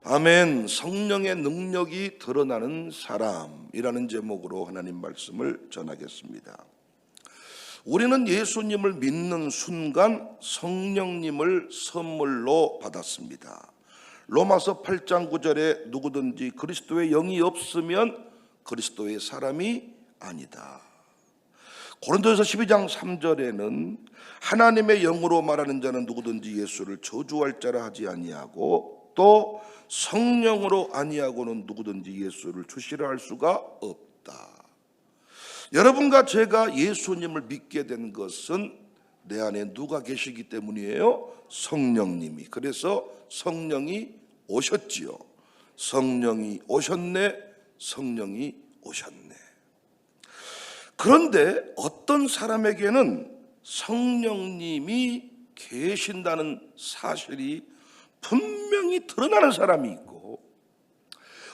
아멘. 성령의 능력이 드러나는 사람이라는 제목으로 하나님 말씀을 전하겠습니다. 우리는 예수님을 믿는 순간 성령님을 선물로 받았습니다. 로마서 8장 9절에 누구든지 그리스도의 영이 없으면 그리스도의 사람이 아니다. 고린도서 12장 3절에는 하나님의 영으로 말하는 자는 누구든지 예수를 저주할 자라 하지 아니하고 또 성령으로 아니하고는 누구든지 예수를 주시라 할 수가 없다. 여러분과 제가 예수님을 믿게 된 것은 내 안에 누가 계시기 때문이에요? 성령님이. 그래서 성령이 오셨지요. 성령이 오셨네, 성령이 오셨네. 그런데 어떤 사람에게는 성령님이 계신다는 사실이 분명히 드러나는 사람이 있고,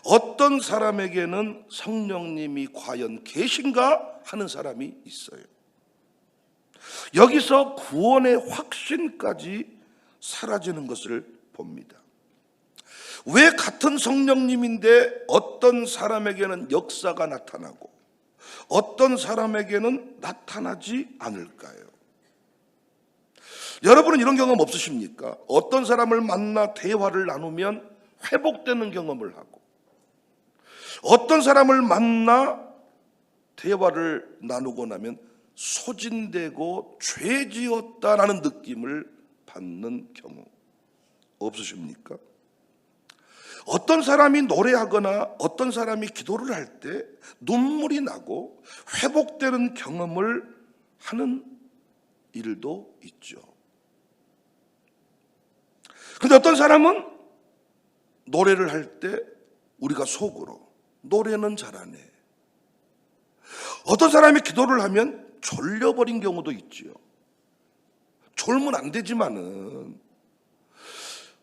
어떤 사람에게는 성령님이 과연 계신가 하는 사람이 있어요. 여기서 구원의 확신까지 사라지는 것을 봅니다. 왜 같은 성령님인데 어떤 사람에게는 역사가 나타나고 어떤 사람에게는 나타나지 않을까요? 여러분은 이런 경험 없으십니까? 어떤 사람을 만나 대화를 나누면 회복되는 경험을 하고, 어떤 사람을 만나 대화를 나누고 나면 소진되고 죄지었다라는 느낌을 받는 경우 없으십니까? 어떤 사람이 노래하거나 어떤 사람이 기도를 할 때 눈물이 나고 회복되는 경험을 하는 일도 있죠. 그런데 어떤 사람은 노래를 할 때 우리가 속으로 노래는 잘하네. 어떤 사람이 기도를 하면 졸려버린 경우도 있지요. 졸면 안 되지만은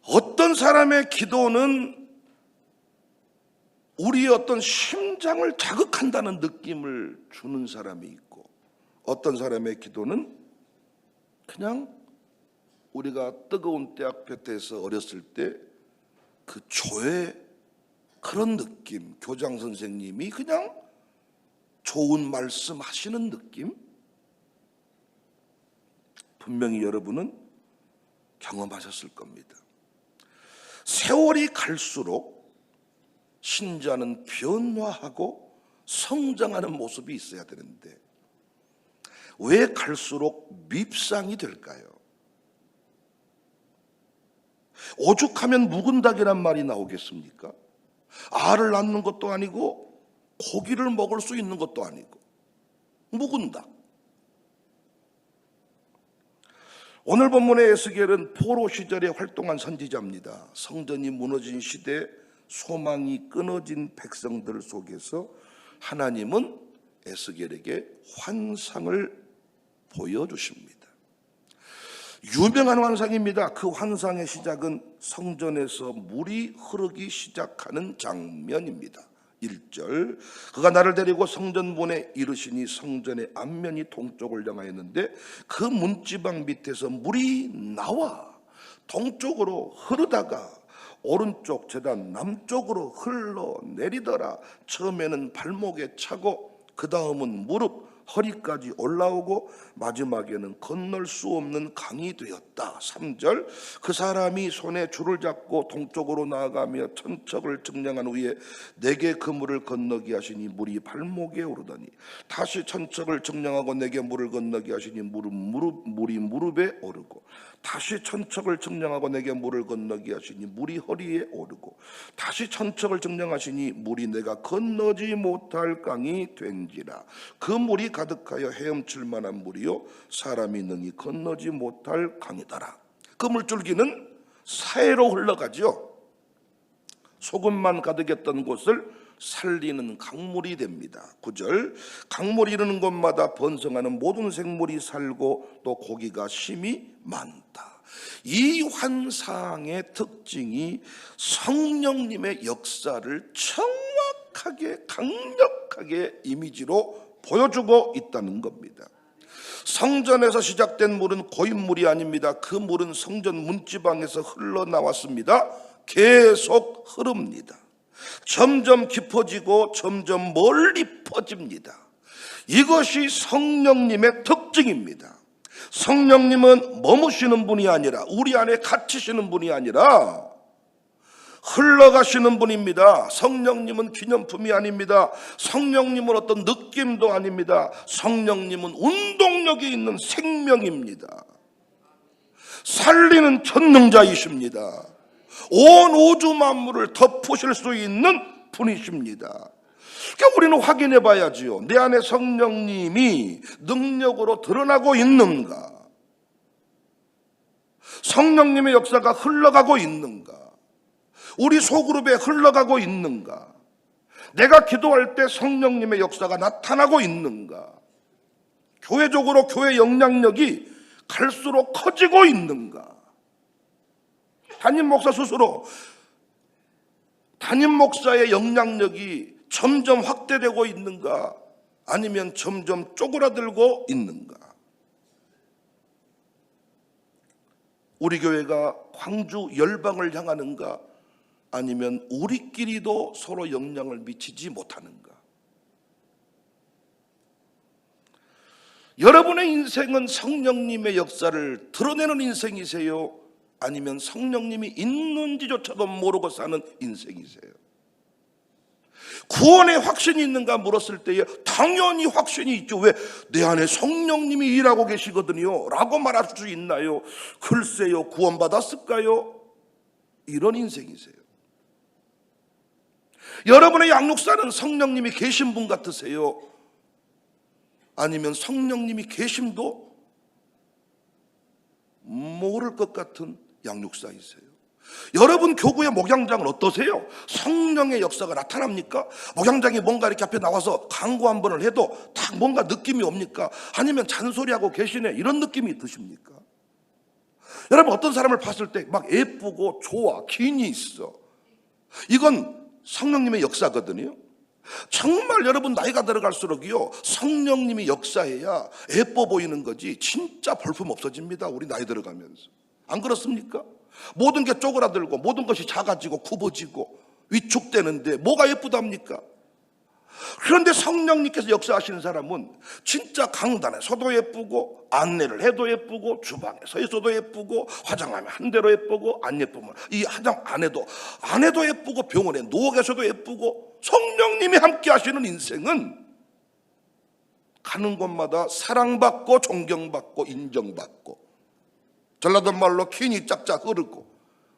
어떤 사람의 기도는 우리의 어떤 심장을 자극한다는 느낌을 주는 사람이 있고, 어떤 사람의 기도는 그냥 우리가 뜨거운 때앞에서 어렸을 때 그 조의 그런 느낌, 교장 선생님이 그냥 좋은 말씀 하시는 느낌, 분명히 여러분은 경험하셨을 겁니다. 세월이 갈수록 신자는 변화하고 성장하는 모습이 있어야 되는데 왜 갈수록 밉상이 될까요? 오죽하면 묵은 닭이란 말이 나오겠습니까? 알을 낳는 것도 아니고 고기를 먹을 수 있는 것도 아니고 묵은 닭. 오늘 본문의 에스겔은 포로 시절에 활동한 선지자입니다. 성전이 무너진 시대, 소망이 끊어진 백성들 속에서 하나님은 에스겔에게 환상을 보여주십니다. 유명한 환상입니다. 그 환상의 시작은 성전에서 물이 흐르기 시작하는 장면입니다. 1절, 그가 나를 데리고 성전문에 이르시니 성전의 앞면이 동쪽을 향하였는데 그 문지방 밑에서 물이 나와 동쪽으로 흐르다가 오른쪽 제단 남쪽으로 흘러내리더라. 처음에는 발목에 차고 그 다음은 무릎, 허리까지 올라오고 마지막에는 건널 수 없는 강이 되었다. 3절, 그 사람이 손에 줄을 잡고 동쪽으로 나아가며 천척을 측량한 후에 내게 그 물을 건너게 하시니 물이 발목에 오르더니 다시 천척을 측량하고 내게 물을 건너게 하시니 물이 무릎에 오르고 다시 천척을 측량하고 내게 물을 건너게 하시니 물이 허리에 오르고 다시 천척을 측량하시니 물이 내가 건너지 못할 강이 된지라. 그 물이 가득하여 헤엄칠 만한 물이요 사람이 능히 건너지 못할 강이더라. 그 물줄기는 사해로 흘러가죠. 소금만 가득했던 곳을 살리는 강물이 됩니다. 9절, 강물이 이르는 곳마다 번성하는 모든 생물이 살고 또 고기가 심이 많다. 이 환상의 특징이 성령님의 역사를 정확하게 강력하게 이미지로 보여주고 있다는 겁니다. 성전에서 시작된 물은 고인물이 아닙니다. 그 물은 성전 문지방에서 흘러나왔습니다. 계속 흐릅니다. 점점 깊어지고 점점 멀리 퍼집니다. 이것이 성령님의 특징입니다. 성령님은 머무시는 분이 아니라, 우리 안에 갇히시는 분이 아니라 흘러가시는 분입니다. 성령님은 기념품이 아닙니다. 성령님은 어떤 느낌도 아닙니다. 성령님은 운동력이 있는 생명입니다. 살리는 전능자이십니다. 온 우주 만물을 덮으실 수 있는 분이십니다. 그러니까 우리는 확인해 봐야지요. 내 안에 성령님이 능력으로 드러나고 있는가? 성령님의 역사가 흘러가고 있는가? 우리 소그룹에 흘러가고 있는가? 내가 기도할 때 성령님의 역사가 나타나고 있는가? 교회적으로 교회 영향력이 갈수록 커지고 있는가? 담임 목사 스스로 담임 목사의 영향력이 점점 확대되고 있는가? 아니면 점점 쪼그라들고 있는가? 우리 교회가 광주 열방을 향하는가? 아니면 우리끼리도 서로 영향을 미치지 못하는가? 여러분의 인생은 성령님의 역사를 드러내는 인생이세요? 아니면 성령님이 있는지조차도 모르고 사는 인생이세요? 구원의 확신이 있는가 물었을 때에 당연히 확신이 있죠. 왜? 내 안에 성령님이 일하고 계시거든요 라고 말할 수 있나요? 글쎄요, 구원받았을까요? 이런 인생이세요. 여러분의 양육사는 성령님이 계신 분 같으세요? 아니면 성령님이 계심도 모를 것 같은 양육사이세요? 여러분 교구의 목양장은 어떠세요? 성령의 역사가 나타납니까? 목양장이 뭔가 이렇게 앞에 나와서 강구 한 번을 해도 딱 뭔가 느낌이 옵니까? 아니면 잔소리하고 계시네 이런 느낌이 드십니까? 여러분 어떤 사람을 봤을 때 막 예쁘고 좋아, 기인이 있어. 이건 성령님의 역사거든요. 정말 여러분 나이가 들어갈수록요 성령님이 역사해야 예뻐 보이는 거지 진짜 볼품 없어집니다. 우리 나이 들어가면서. 안 그렇습니까? 모든 게 쪼그라들고 모든 것이 작아지고 굽어지고 위축되는데 뭐가 예쁘답니까? 그런데 성령님께서 역사하시는 사람은 진짜 강단에서도 예쁘고 안내를 해도 예쁘고 주방에 서 있어도 예쁘고 화장하면 한 대로 예쁘고 안 예쁘면 이 화장 안 해도 예쁘고 병원에 누워 계셔도 예쁘고 성령님이 함께 하시는 인생은 가는 곳마다 사랑받고 존경받고 인정받고 전라도 말로 킨이 짝짝 흐르고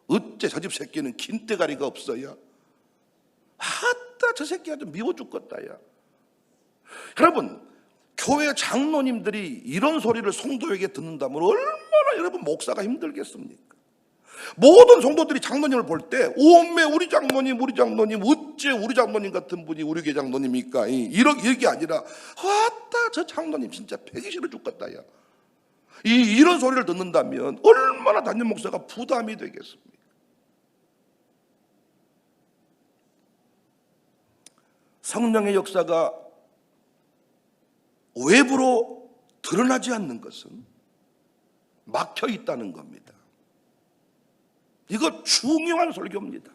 어째 저 집 새끼는 킨대가리가 없어야 아따 저 새끼가 좀 미워 죽겠다 야. 여러분 교회 장로님들이 이런 소리를 성도에게 듣는다면 얼마나 여러분 목사가 힘들겠습니까? 모든 성도들이 장로님을 볼 때 오메 우리 장로님 어째 우리 장로님 같은 분이 우리 교회 장로님입니까? 이게 아니라 아따 저 장로님 진짜 배기 싫어 죽겠다 야. 이런 소리를 듣는다면 얼마나 담임 목사가 부담이 되겠습니까? 성령의 역사가 외부로 드러나지 않는 것은 막혀 있다는 겁니다. 이거 중요한 설교입니다.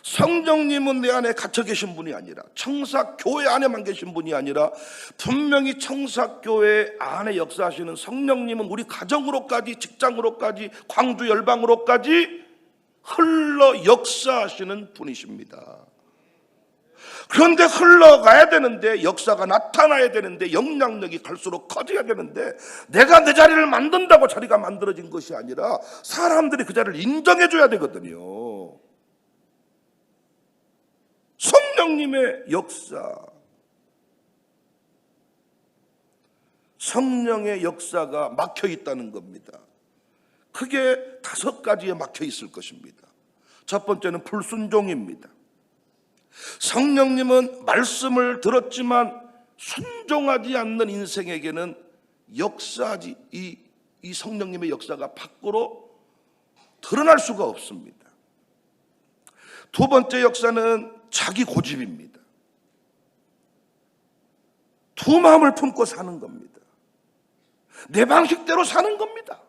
성령님은 내 안에 갇혀 계신 분이 아니라 청사교회 안에만 계신 분이 아니라 분명히 청사교회 안에 역사하시는 성령님은 우리 가정으로까지 직장으로까지 광주 열방으로까지 흘러 역사하시는 분이십니다. 그런데 흘러가야 되는데 역사가 나타나야 되는데 영향력이 갈수록 커져야 되는데 내가 내 자리를 만든다고 자리가 만들어진 것이 아니라 사람들이 그 자리를 인정해 줘야 되거든요. 성령님의 역사, 성령의 역사가 막혀 있다는 겁니다. 크게 5가지에 막혀 있을 것입니다. 첫 번째는 불순종입니다. 성령님은 말씀을 들었지만 순종하지 않는 인생에게는 역사하지 이 성령님의 역사가 밖으로 드러날 수가 없습니다. 두 번째 역사는 자기 고집입니다. 두 마음을 품고 사는 겁니다. 내 방식대로 사는 겁니다.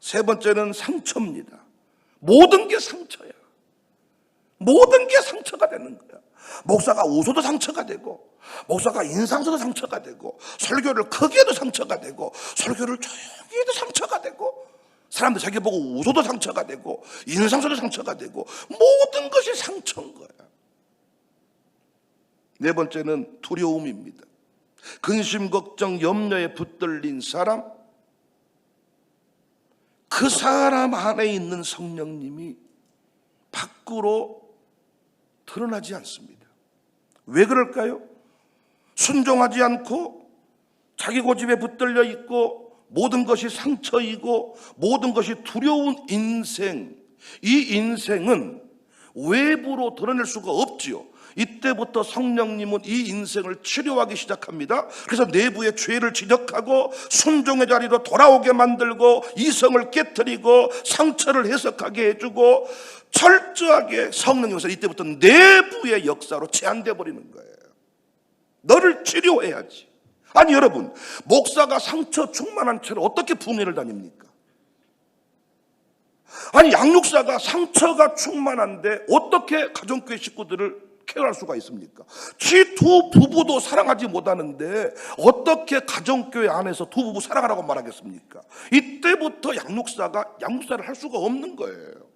세 번째는 상처입니다. 모든 게 상처야. 모든 게 상처가 되는 거야. 목사가 웃어도 상처가 되고, 목사가 인상 써도 상처가 되고, 설교를 크게 해도 상처가 되고, 설교를 조용히 해도 상처가 되고, 사람들 자기 보고 웃어도 상처가 되고, 인상 써도 상처가 되고, 모든 것이 상처인 거야. 네 번째는 두려움입니다. 근심, 걱정, 염려에 붙들린 사람, 그 사람 안에 있는 성령님이 밖으로 드러나지 않습니다. 왜 그럴까요? 순종하지 않고 자기 고집에 붙들려 있고 모든 것이 상처이고 모든 것이 두려운 인생, 이 인생은 외부로 드러낼 수가 없지요. 이때부터 성령님은 이 인생을 치료하기 시작합니다. 그래서 내부의 죄를 지적하고 순종의 자리로 돌아오게 만들고 이성을 깨트리고 상처를 해석하게 해주고 철저하게 성령님께서 이때부터 내부의 역사로 제한돼 버리는 거예요. 너를 치료해야지. 아니 여러분, 목사가 상처 충만한 채로 어떻게 부흥회를 다닙니까? 아니 양육사가 상처가 충만한데 어떻게 가정교회 식구들을 케어할 수가 있습니까? 지 두 부부도 사랑하지 못하는데 어떻게 가정교회 안에서 두 부부 사랑하라고 말하겠습니까? 이때부터 양육사가 양육사를 할 수가 없는 거예요.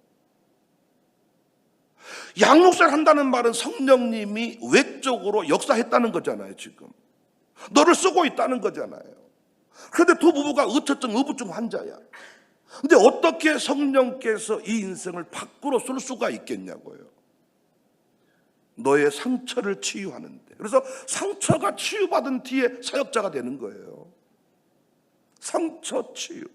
양육사를 한다는 말은 성령님이 외적으로 역사했다는 거잖아요. 지금 너를 쓰고 있다는 거잖아요. 그런데 두 부부가 의처증, 의부증 환자야. 근데 어떻게 성령께서 이 인생을 밖으로 쓸 수가 있겠냐고요. 너의 상처를 치유하는데. 그래서 상처가 치유받은 뒤에 사역자가 되는 거예요. 상처 치유.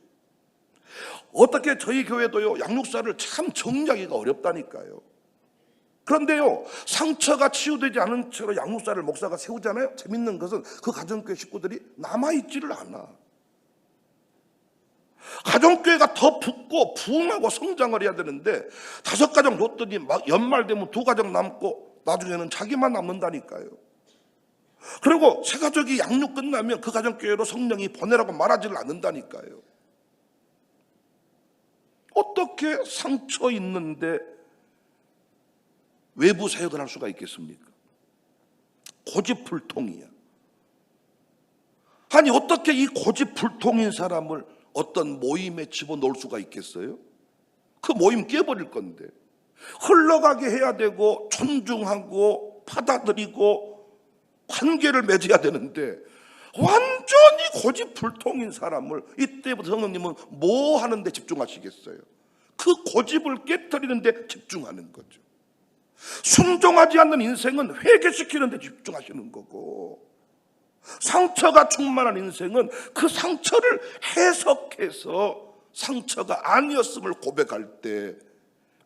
어떻게 저희 교회도요, 양육사를 참 정리하기가 어렵다니까요. 그런데요, 상처가 치유되지 않은 채로 양육사를 목사가 세우잖아요. 재밌는 것은 그 가정교회 식구들이 남아있지를 않아. 가정교회가 더 붙고 부흥하고 성장을 해야 되는데 5가정 줬더니 막 연말 되면 2가정 남고 나중에는 자기만 남는다니까요. 그리고 새 가족이 양육 끝나면 그 가정교회로 성령이 보내라고 말하지를 않는다니까요. 어떻게 상처 있는데 외부 사역을 할 수가 있겠습니까? 고집불통이야. 아니 어떻게 이 고집불통인 사람을 어떤 모임에 집어넣을 수가 있겠어요? 그 모임 깨버릴 건데. 흘러가게 해야 되고 존중하고 받아들이고 관계를 맺어야 되는데 완전히 고집불통인 사람을 이때부터 성령님은 뭐 하는 데 집중하시겠어요? 그 고집을 깨뜨리는 데 집중하는 거죠. 순종하지 않는 인생은 회개시키는 데 집중하시는 거고, 상처가 충만한 인생은 그 상처를 해석해서 상처가 아니었음을 고백할 때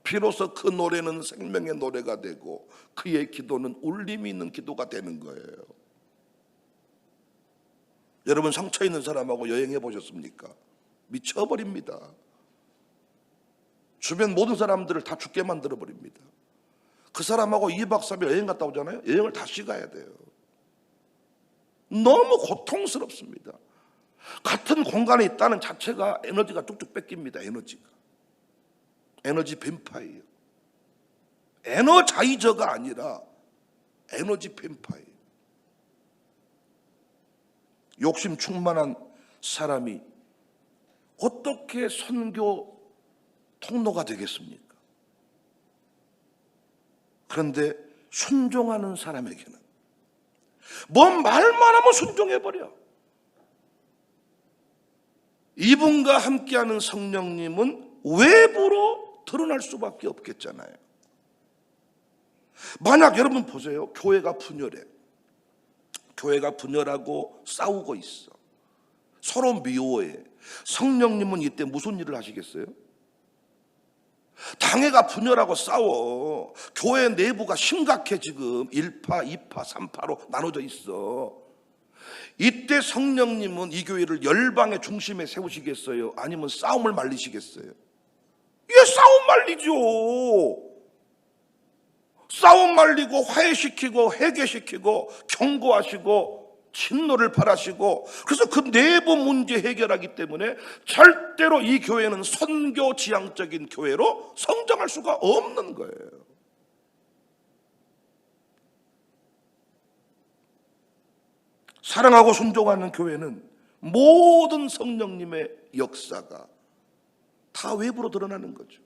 비로소 그 노래는 생명의 노래가 되고 그의 기도는 울림이 있는 기도가 되는 거예요. 여러분 상처 있는 사람하고 여행해 보셨습니까? 미쳐버립니다. 주변 모든 사람들을 다 죽게 만들어 버립니다. 그 사람하고 2박 3일 여행 갔다 오잖아요. 여행을 다시 가야 돼요. 너무 고통스럽습니다. 같은 공간에 있다는 자체가 에너지가 쭉쭉 뺏깁니다. 에너지 뱀파이어. 에너자이저가 아니라 에너지 뱀파이어. 욕심 충만한 사람이 어떻게 선교 통로가 되겠습니까? 그런데 순종하는 사람에게는 뭔 말만 하면 순종해버려. 이분과 함께하는 성령님은 외부로 드러날 수밖에 없겠잖아요. 만약 여러분 보세요. 교회가 분열해. 교회가 분열하고 싸우고 있어. 서로 미워해. 성령님은 이때 무슨 일을 하시겠어요? 당회가 분열하고 싸워. 교회 내부가 심각해. 지금 1파, 2파, 3파로 나눠져 있어. 이때 성령님은 이 교회를 열방의 중심에 세우시겠어요? 아니면 싸움을 말리시겠어요? 이게 싸움 말리죠. 싸움 말리고 화해시키고 회개시키고 경고하시고 진노를 바라시고, 그래서 그 내부 문제 해결하기 때문에 절대로 이 교회는 선교 지향적인 교회로 성장할 수가 없는 거예요. 사랑하고 순종하는 교회는 모든 성령님의 역사가 다 외부로 드러나는 거죠.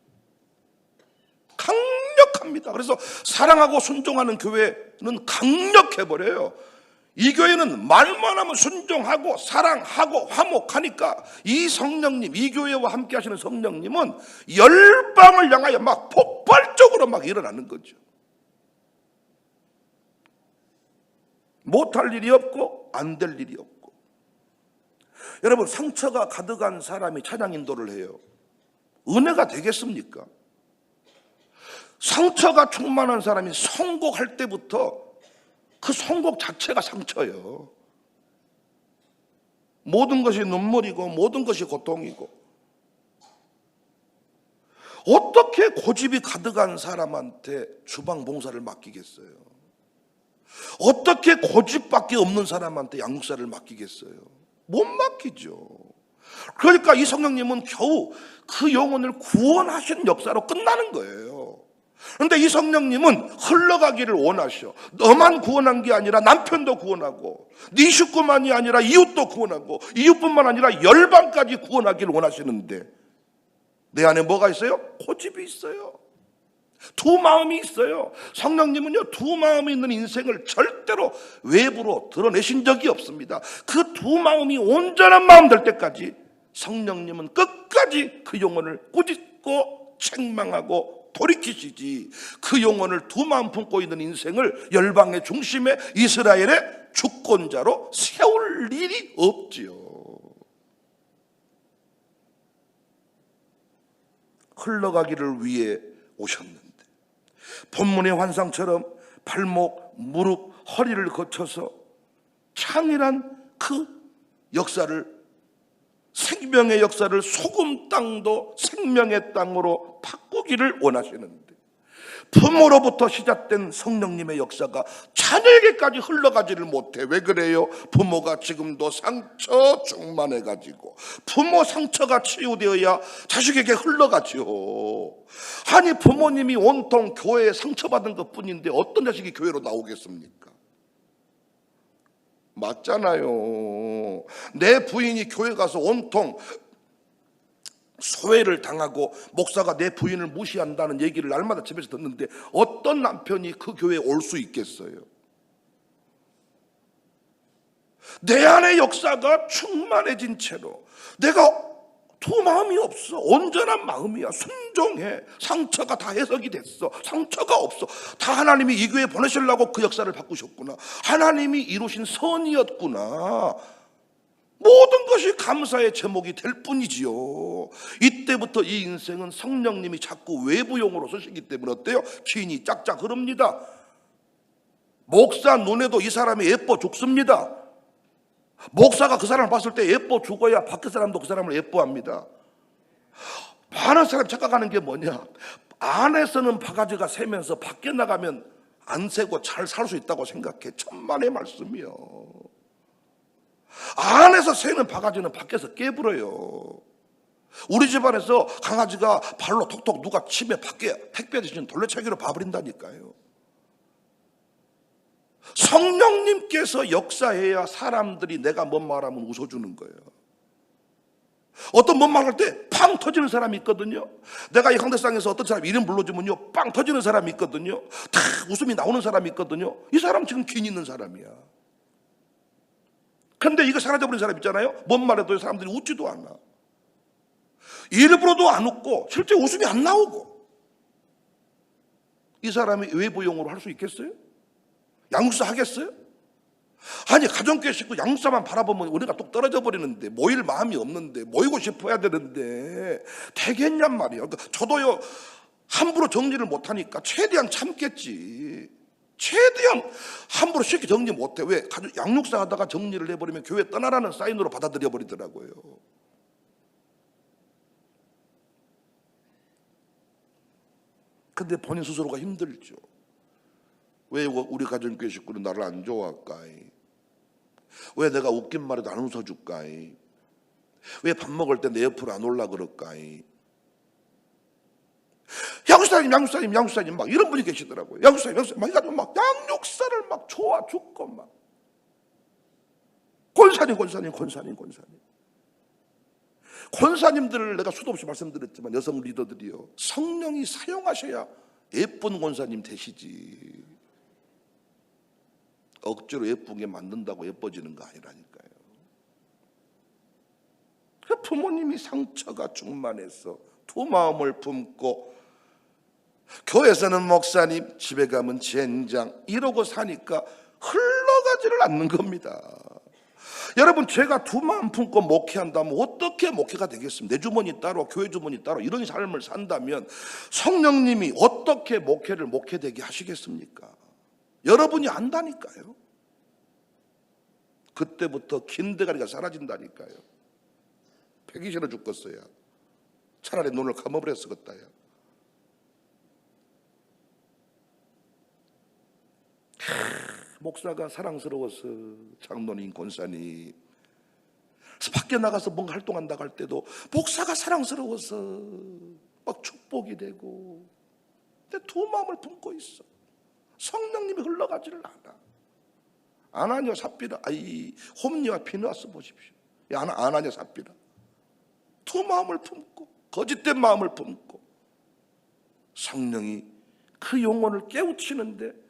강력합니다. 그래서 사랑하고 순종하는 교회는 강력해버려요. 이 교회는 말만 하면 순종하고 사랑하고 화목하니까 이 성령님, 이 교회와 함께 하시는 성령님은 열방을 향하여 막 폭발적으로 막 일어나는 거죠. 못할 일이 없고 안 될 일이 없고. 여러분, 상처가 가득한 사람이 찬양 인도를 해요. 은혜가 되겠습니까? 상처가 충만한 사람이 선곡할 때부터 그 선곡 자체가 상처예요. 모든 것이 눈물이고 모든 것이 고통이고. 어떻게 고집이 가득한 사람한테 주방 봉사를 맡기겠어요? 어떻게 고집밖에 없는 사람한테 양육사를 맡기겠어요? 못 맡기죠. 그러니까 이 성령님은 겨우 그 영혼을 구원하신 역사로 끝나는 거예요. 그런데 이 성령님은 흘러가기를 원하셔. 너만 구원한 게 아니라 남편도 구원하고, 네 식구만이 아니라 이웃도 구원하고, 이웃뿐만 아니라 열방까지 구원하기를 원하시는데 내 안에 뭐가 있어요? 고집이 있어요. 두 마음이 있어요. 성령님은요, 두 마음이 있는 인생을 절대로 외부로 드러내신 적이 없습니다. 그 두 마음이 온전한 마음 될 때까지 성령님은 끝까지 그 영혼을 꾸짖고 책망하고 돌이키시지, 그 영혼을 두 마음 품고 있는 인생을 열방의 중심에 이스라엘의 주권자로 세울 일이 없지요. 흘러가기를 위해 오셨는데 본문의 환상처럼 발목, 무릎, 허리를 거쳐서 창이란 그 역사를, 생명의 역사를 소금 땅도 생명의 땅으로 바꾸기를 원하시는데 부모로부터 시작된 성령님의 역사가 자녀에게까지 흘러가지를 못해. 왜 그래요? 부모가 지금도 상처 충만해가지고 부모 상처가 치유되어야 자식에게 흘러가지요. 아니, 부모님이 온통 교회에 상처받은 것뿐인데 어떤 자식이 교회로 나오겠습니까? 맞잖아요. 내 부인이 교회 가서 온통 소외를 당하고 목사가 내 부인을 무시한다는 얘기를 날마다 집에서 듣는데 어떤 남편이 그 교회에 올 수 있겠어요? 내 안의 역사가 충만해진 채로 내가 두 마음이 없어. 온전한 마음이야. 순종해. 상처가 다 해석이 됐어. 상처가 없어. 다 하나님이 이 교회에 보내시려고 그 역사를 바꾸셨구나. 하나님이 이루신 선이었구나. 모든 것이 감사의 제목이 될 뿐이지요. 이때부터 이 인생은 성령님이 자꾸 외부용으로 쓰시기 때문에 어때요? 기인이 짝짝 흐릅니다. 목사 눈에도 이 사람이 예뻐 죽습니다. 목사가 그 사람을 봤을 때 예뻐 죽어야 밖에 사람도 그 사람을 예뻐합니다. 많은 사람이 착각하는 게 뭐냐, 안에서는 바가지가 새면서 밖에 나가면 안 새고 잘 살 수 있다고 생각해. 천만의 말씀이요. 안에서 새는 바가지는 밖에서 깨불어요. 우리 집안에서 강아지가 발로 톡톡 누가 치면 밖에 택배 대신 돌려차기로 봐버린다니까요. 성령님께서 역사해야 사람들이 내가 뭔 말하면 웃어주는 거예요. 어떤 뭔 말할 때 팡 터지는 사람이 있거든요. 내가 이 강대상에서 어떤 사람 이름 불러주면요 빵 터지는 사람이 있거든요. 다 웃음이 나오는 사람이 있거든요. 이 사람 지금 긴 있는 사람이야. 근데 이거 사라져버린 사람 있잖아요. 뭔 말해도 사람들이 웃지도 않아. 일부러도 안 웃고 실제 웃음이 안 나오고. 이 사람이 외부용으로 할 수 있겠어요? 양육사 하겠어요? 아니, 가정교회 식구 양육사만 바라보면 우리가 뚝 떨어져 버리는데, 모일 마음이 없는데, 모이고 싶어야 되는데 되겠냔 말이에요. 그러니까 저도요, 함부로 정리를 못하니까 최대한 참겠지. 최대한 함부로 쉽게 정리 못해. 왜? 양육사 하다가 정리를 해버리면 교회 떠나라는 사인으로 받아들여 버리더라고요. 근데 본인 스스로가 힘들죠. 왜 우리 가정교회 식구는 나를 안 좋아할까? 왜 내가 웃긴 말에도 안 웃어줄까? 왜 밥 먹을 때 내 옆으로 안 올라 그럴까? 양육사님 막 이런 분이 계시더라고요. 양육사님 막 해가지고 막 양육사를 막 좋아 죽고 막 권사님들을 내가 수도 없이 말씀드렸지만 여성 리더들이요, 성령이 사용하셔야 예쁜 권사님 되시지, 억지로 예쁘게 만든다고 예뻐지는 거 아니라니까요. 부모님이 상처가 충만해서 두 마음을 품고 교회에서는 목사님, 집에 가면 젠장 이러고 사니까 흘러가지를 않는 겁니다. 여러분, 제가 두 마음 품고 목회한다면 어떻게 목회가 되겠습니까? 내 주머니 따로 교회 주머니 따로 이런 삶을 산다면 성령님이 어떻게 목회를 목회되게 하시겠습니까? 여러분이 안다니까요. 그때부터 긴대가리가 사라진다니까요. 패기 싫어 죽겠어요. 차라리 눈을 감아버렸었겠다요. 목사가 사랑스러워서, 장로님, 권사님, 그래서 밖에 나가서 뭔가 활동한다고 할 때도 목사가 사랑스러워서 막 축복이 되고, 근데 두 마음을 품고 있어. 성령님이 흘러가지를 않아. 아나니아 삽비라, 홈리와 피느하스 보십시오. 아나니아 삽비라, 두 마음을 품고 거짓된 마음을 품고 성령이 그 영혼을 깨우치는데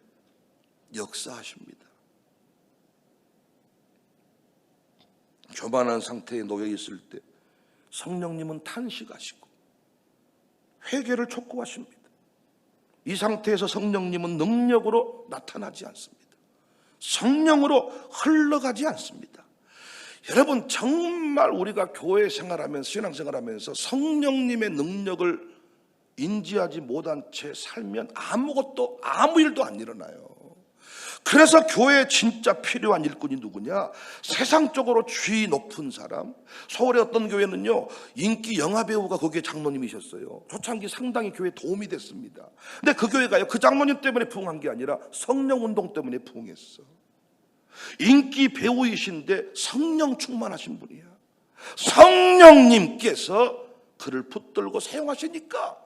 역사하십니다. 교만한 상태에 놓여 있을 때 성령님은 탄식하시고 회개를 촉구하십니다. 이 상태에서 성령님은 능력으로 나타나지 않습니다. 성령으로 흘러가지 않습니다. 여러분, 정말 우리가 교회 생활하면서, 신앙생활하면서 성령님의 능력을 인지하지 못한 채 살면 아무것도, 아무 일도 안 일어나요. 그래서 교회에 진짜 필요한 일꾼이 누구냐? 세상적으로 지위 높은 사람. 서울의 어떤 교회는요, 인기 영화배우가 거기에 장로님이셨어요. 초창기 상당히 교회에 도움이 됐습니다. 근데 그 교회가요, 그 장로님 때문에 부흥한 게 아니라 성령운동 때문에 부흥했어. 인기 배우이신데 성령 충만하신 분이야. 성령님께서 그를 붙들고 사용하시니까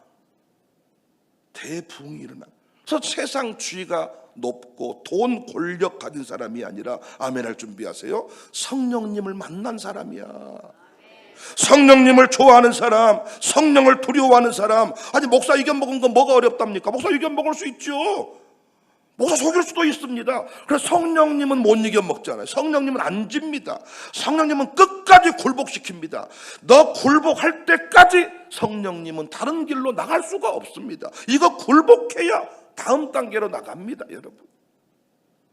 대부흥이 일어나. 그래서 세상 지위가 높고 돈, 권력 가진 사람이 아니라, 아멘할 준비하세요, 성령님을 만난 사람이야. 성령님을 좋아하는 사람, 성령을 두려워하는 사람. 아니, 목사 이견 먹은 건 뭐가 어렵답니까? 목사 이견 먹을 수 있죠. 목사 속일 수도 있습니다. 그래서 성령님은 못 이겨 먹잖아요. 성령님은 안 집니다. 성령님은 끝까지 굴복시킵니다. 너 굴복할 때까지 성령님은 다른 길로 나갈 수가 없습니다. 이거 굴복해야 다음 단계로 나갑니다. 여러분,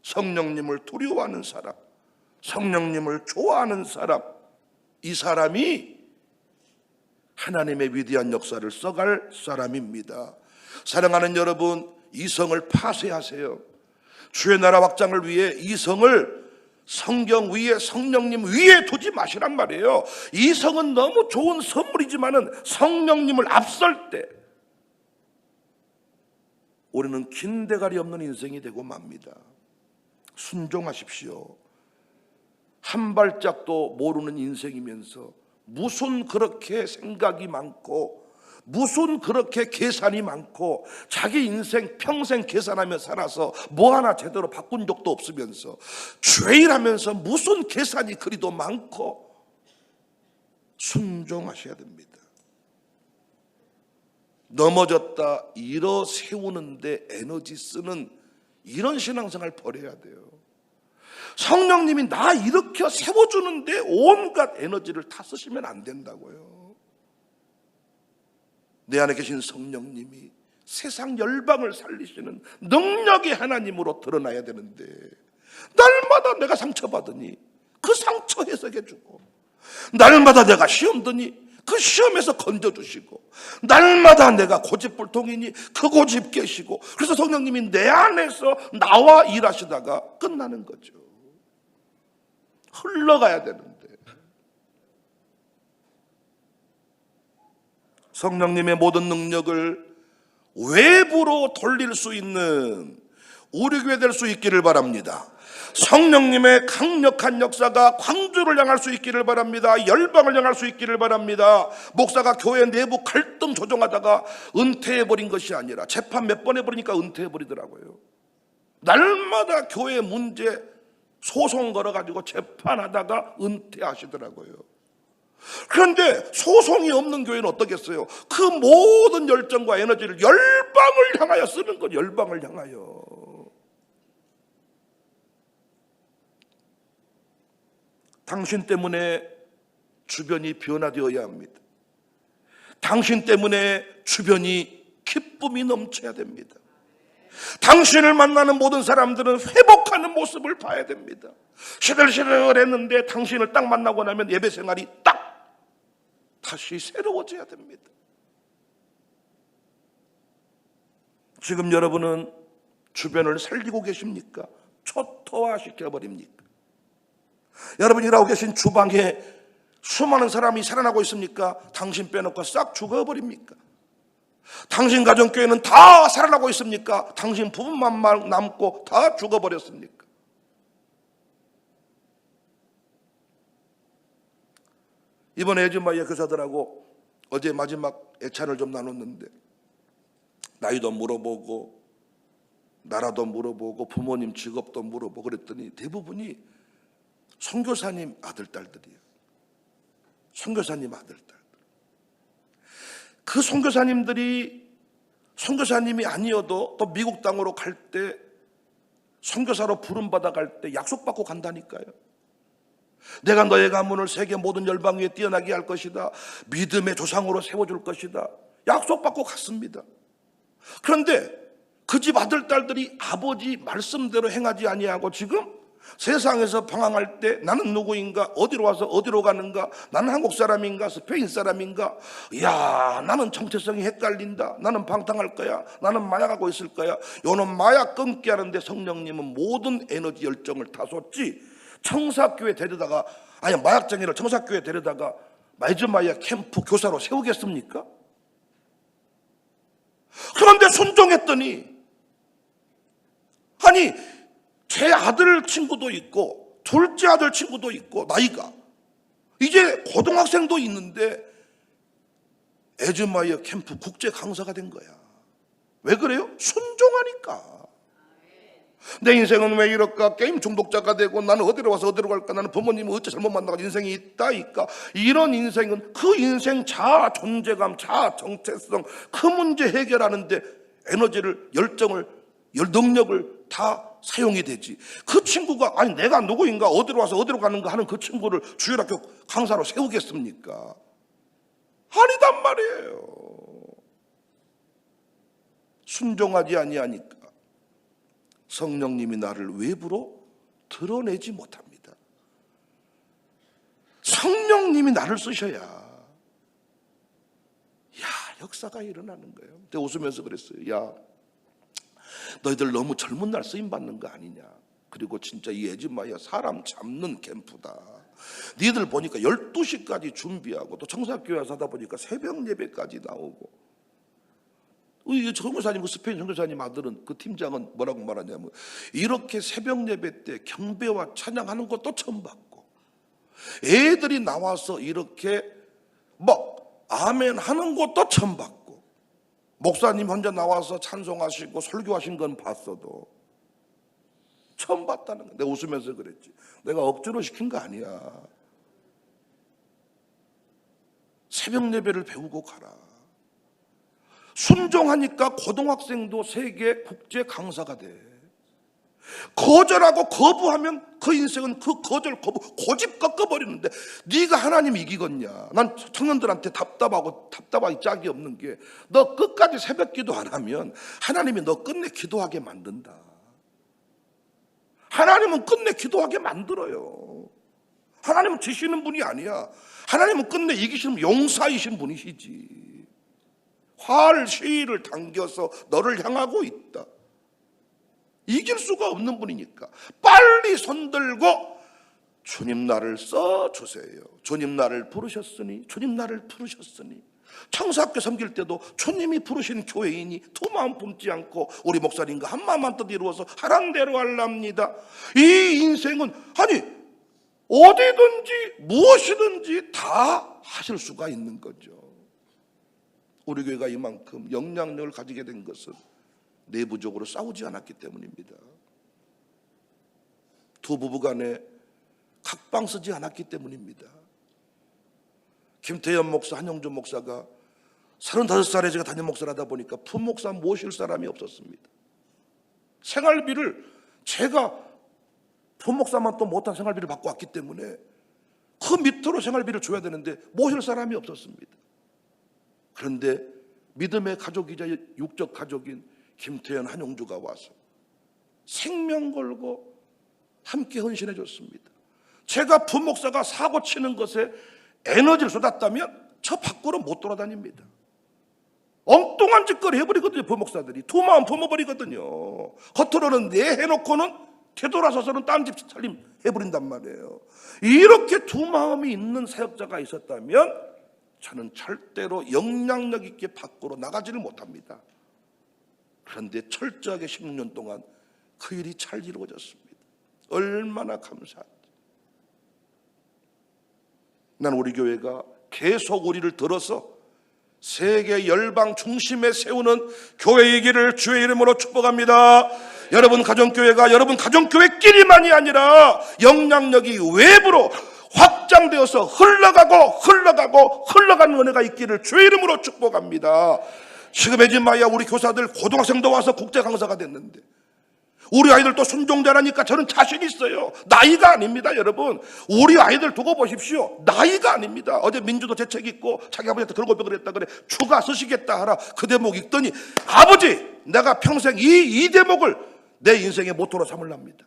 성령님을 두려워하는 사람, 성령님을 좋아하는 사람, 이 사람이 하나님의 위대한 역사를 써갈 사람입니다. 사랑하는 여러분, 이 성을 파쇄하세요. 주의 나라 확장을 위해 이 성을 성경 위에, 성령님 위에 두지 마시란 말이에요. 이 성은 너무 좋은 선물이지만은 성령님을 앞설 때 우리는 긴대가리 없는 인생이 되고 맙니다. 순종하십시오. 한 발짝도 모르는 인생이면서 무슨 그렇게 생각이 많고, 무슨 그렇게 계산이 많고, 자기 인생 평생 계산하며 살아서 뭐 하나 제대로 바꾼 적도 없으면서 죄인하면서 무슨 계산이 그리도 많고. 순종하셔야 됩니다. 넘어졌다 일어 세우는데 에너지 쓰는 이런 신앙생활 버려야 돼요. 성령님이 나 일으켜 세워주는데 온갖 에너지를 다 쓰시면 안 된다고요. 내 안에 계신 성령님이 세상 열방을 살리시는 능력의 하나님으로 드러나야 되는데, 날마다 내가 상처받으니 그 상처 해석해주고, 날마다 내가 시험 드니 그 시험에서 건져주시고, 날마다 내가 고집불통이니 그 고집 깨시고, 그래서 성령님이 내 안에서 나와 일하시다가 끝나는 거죠. 흘러가야 되는데. 성령님의 모든 능력을 외부로 돌릴 수 있는 우리 교회 될 수 있기를 바랍니다. 성령님의 강력한 역사가 광주를 향할 수 있기를 바랍니다. 열방을 향할 수 있기를 바랍니다. 목사가 교회 내부 갈등 조정하다가 은퇴해버린 것이 아니라 재판 몇 번 해버리니까 은퇴해버리더라고요. 날마다 교회 문제 소송 걸어가지고 재판하다가 은퇴하시더라고요. 그런데 소송이 없는 교회는 어떻겠어요? 그 모든 열정과 에너지를 열방을 향하여 쓰는 것, 열방을 향하여. 당신 때문에 주변이 변화되어야 합니다. 당신 때문에 주변이 기쁨이 넘쳐야 됩니다. 당신을 만나는 모든 사람들은 회복하는 모습을 봐야 됩니다. 시들시들했는데 당신을 딱 만나고 나면 예배 생활이 딱 다시 새로워져야 됩니다. 지금 여러분은 주변을 살리고 계십니까? 초토화 시켜버립니까? 여러분이 일하고 계신 주방에 수많은 사람이 살아나고 있습니까? 당신 빼놓고 싹 죽어버립니까? 당신 가정교회는 다 살아나고 있습니까? 당신 부부만 남고 다 죽어버렸습니까? 이번에 에즈마이어 교사들하고 어제 마지막 애찬을 좀 나눴는데 나이도 물어보고 나라도 물어보고 부모님 직업도 물어보고 그랬더니 대부분이 선교사님 아들 딸들이에요. 선교사님 아들 딸들. 그 선교사님들이 선교사님이 아니어도 또 미국 땅으로 갈 때 선교사로 부름받아 갈 때 약속받고 간다니까요. 내가 너의 가문을 세계 모든 열방 위에 뛰어나게 할 것이다. 믿음의 조상으로 세워줄 것이다. 약속받고 갔습니다. 그런데 그 집 아들 딸들이 아버지 말씀대로 행하지 아니하고 지금 세상에서 방황할 때 나는 누구인가? 어디로 와서 어디로 가는가? 나는 한국 사람인가? 스페인 사람인가? 이야, 나는 정체성이 헷갈린다. 나는 방탕할 거야. 나는 마약하고 있을 거야. 요놈 마약 끊게 하는데 성령님은 모든 에너지 열정을 다 쏟지. 청사교회 데려다가 아니 마약쟁이를 청사교회 데려다가 에즈마이어 캠프 교사로 세우겠습니까? 그런데 순종했더니 아니 제 아들 친구도 있고 둘째 아들 친구도 있고 나이가 이제 고등학생도 있는데 에즈마이어 캠프 국제 강사가 된 거야. 왜 그래요? 순종하니까. 내 인생은 왜 이럴까? 게임 중독자가 되고 나는 어디로 와서 어디로 갈까? 나는 부모님을 어째 잘못 만나고 인생이 있다니까. 이런 인생은 그 인생 자아 존재감, 자아 정체성 그 문제 해결하는데 에너지를 열정을 능력을 다 사용이 되지. 그 친구가 아니 내가 누구인가 어디로 와서 어디로 가는가 하는 그 친구를 주일학교 강사로 세우겠습니까? 아니단 말이에요. 순종하지 아니하니까 성령님이 나를 외부로 드러내지 못합니다. 성령님이 나를 쓰셔야 역사가 일어나는 거예요. 내가 웃으면서 그랬어요. 야, 너희들 너무 젊은 날 쓰임 받는 거 아니냐. 그리고 진짜 이 에즈마이어 사람 잡는 캠프다. 니들 보니까 12시까지 준비하고 또 청사교회 와서 하다 보니까 새벽 예배까지 나오고 우리 선교사님, 그 스페인 선교사님 아들은 그 팀장은 뭐라고 말하냐면 이렇게 새벽 예배 때 경배와 찬양하는 것도 처음 봤고 애들이 나와서 이렇게 아멘 하는 것도 처음 봤고 목사님 혼자 나와서 찬송하시고 설교하신 건 봤어도 처음 봤다는 거야. 내가 웃으면서 그랬지. 내가 억지로 시킨 거 아니야. 새벽 예배를 배우고 가라. 순종하니까 고등학생도 세계 국제 강사가 돼. 거절하고 거부하면 그 인생은 그 거절 거부 고집 꺾어버리는데 네가 하나님 이기겠냐. 난 청년들한테 답답하기 짝이 없는 게 너 끝까지 새벽 기도 안 하면 하나님이 너 끝내 기도하게 만든다. 하나님은 끝내 기도하게 만들어요. 하나님은 지시는 분이 아니야. 하나님은 끝내 이기시는 용사이신 분이시지. 활 시위를 당겨서 너를 향하고 있다. 이길 수가 없는 분이니까 빨리 손들고 주님 나를 써주세요. 주님 나를 부르셨으니 주님 나를 부르셨으니 청사학교 섬길 때도 주님이 부르신 교회이니 두 마음 품지 않고 우리 목사님과 한 마음만 뜻 이루어서 하란 대로 할랍니다. 이 인생은 아니 어디든지 무엇이든지 다 하실 수가 있는 거죠. 우리 교회가 이만큼 영향력을 가지게 된 것은 내부적으로 싸우지 않았기 때문입니다. 두 부부 간에 각방 쓰지 않았기 때문입니다. 김태현 목사, 한영준 목사가 35살에 제가 담임 목사를 하다 보니까 품목사 모실 사람이 없었습니다. 생활비를 제가 품목사만 또 못한 생활비를 받고 왔기 때문에 그 밑으로 생활비를 줘야 되는데 모실 사람이 없었습니다. 그런데 믿음의 가족이자 육적 가족인 김태현, 한용주가 와서 생명 걸고 함께 헌신해 줬습니다. 제가 부목사가 사고 치는 것에 에너지를 쏟았다면 저 밖으로 못 돌아다닙니다. 엉뚱한 짓거리 해버리거든요. 부목사들이 두 마음 품어버리거든요. 겉으로는 네 해놓고는 되돌아서서는 딴 집 살림 해버린단 말이에요. 이렇게 두 마음이 있는 사역자가 있었다면 저는 절대로 영향력 있게 밖으로 나가지를 못합니다. 그런데 철저하게 16년 동안 그 일이 잘 이루어졌습니다. 얼마나 감사한지. 난 우리 교회가 계속 우리를 들어서 세계 열방 중심에 세우는 교회이기를 주의 이름으로 축복합니다. 여러분 가정교회가 여러분 가정교회끼리만이 아니라 영향력이 외부로 확장되어서 흘러가는 은혜가 있기를 주의 이름으로 축복합니다. 지금의 마야 우리 교사들 고등학생도 와서 국제 강사가 됐는데 우리 아이들도 순종 잘하니까 저는 자신 있어요. 나이가 아닙니다, 여러분. 우리 아이들 두고 보십시오. 나이가 아닙니다. 어제 민주도 재책 있고 자기 아버지한테 그런 고백을 했다 그래. 추가 쓰시겠다 하라. 그 대목 읽더니 아버지, 내가 평생 이 대목을 내 인생의 모토로 삼으랍니다.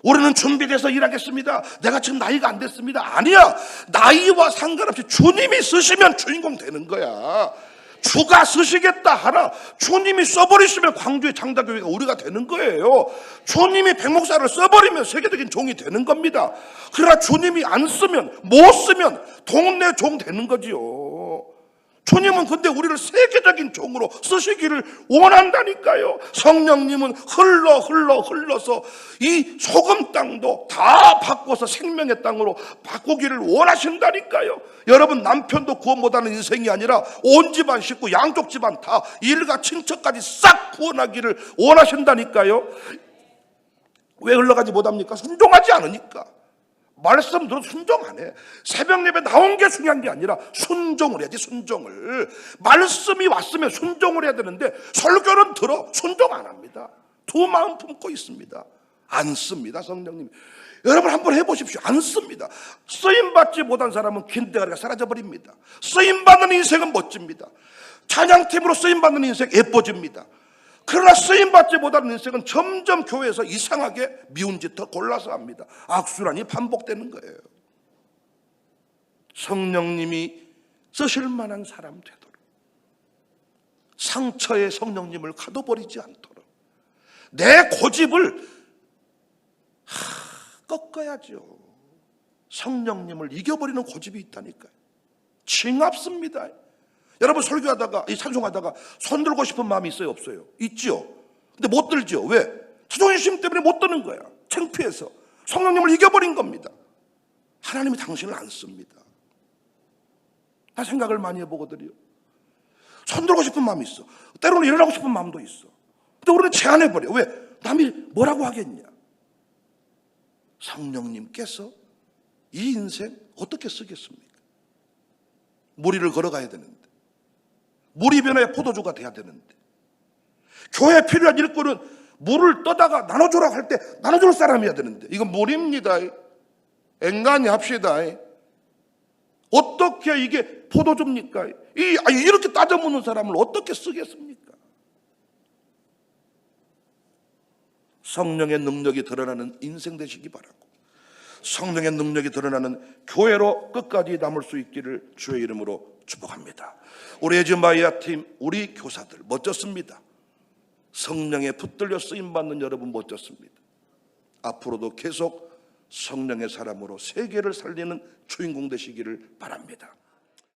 우리는 준비돼서 일하겠습니다. 내가 지금 나이가 안 됐습니다. 아니야. 나이와 상관없이 주님이 쓰시면 주인공 되는 거야. 주가 쓰시겠다 하라. 주님이 써버리시면 광주의 장다교회가 우리가 되는 거예요. 주님이 백목사를 써버리면 세계적인 종이 되는 겁니다. 그러나 주님이 안 쓰면, 못 쓰면 동네 종 되는 거지요. 주님은 근데 우리를 세계적인 종으로 쓰시기를 원한다니까요. 성령님은 흘러서 이 소금 땅도 다 바꿔서 생명의 땅으로 바꾸기를 원하신다니까요. 여러분 남편도 구원 못하는 인생이 아니라 온 집안 식구 양쪽 집안 다 일가 친척까지 싹 구원하기를 원하신다니까요. 왜 흘러가지 못합니까? 순종하지 않으니까. 말씀 들어도 순종 안 해. 새벽 예배 나온 게 중요한 게 아니라 순종을 해야지. 순종을. 말씀이 왔으면 순종을 해야 되는데 설교는 들어 순종 안 합니다. 두 마음 품고 있습니다. 안 씁니다, 성령님. 여러분 한번 해보십시오. 안 씁니다. 쓰임받지 못한 사람은 긴대가리가 사라져버립니다. 쓰임받는 인생은 멋집니다. 찬양팀으로 쓰임받는 인생 예뻐집니다. 그러나 쓰임받지 못하는 인생은 점점 교회에서 이상하게 미운 짓 더 골라서 합니다. 악순환이 반복되는 거예요. 성령님이 쓰실 만한 사람 되도록, 상처의 성령님을 가둬버리지 않도록 내 고집을 꺾어야죠. 성령님을 이겨버리는 고집이 있다니까요. 징합습니다. 여러분 설교하다가 찬송하다가 손 들고 싶은 마음이 있어요, 없어요? 있지요. 근데 못 들죠. 왜? 자존심 때문에 못 드는 거야. 창피해서. 성령님을 이겨버린 겁니다. 하나님이 당신을 안 씁니다. 나 생각을 많이 해보거든요. 손 들고 싶은 마음이 있어. 때로는 일어나고 싶은 마음도 있어. 근데 우리는 제한해버려. 왜? 남이 뭐라고 하겠냐. 성령님께서 이 인생 어떻게 쓰겠습니까? 무리를 걸어가야 되는데, 물이 변화의 포도주가 돼야 되는데, 교회에 필요한 일꾼은 물을 떠다가 나눠주라고 할 때 나눠줄 사람이어야 되는데, 이건 물입니다. 앵간히 합시다. 어떻게 이게 포도주입니까? 이렇게 따져 묻는 사람을 어떻게 쓰겠습니까? 성령의 능력이 드러나는 인생 되시기 바라고, 성령의 능력이 드러나는 교회로 끝까지 남을 수 있기를 주의 이름으로 축복합니다. 우리 에즈마이아 팀, 우리 교사들 멋졌습니다. 성령에 붙들려 쓰임받는 여러분 멋졌습니다. 앞으로도 계속 성령의 사람으로 세계를 살리는 주인공 되시기를 바랍니다.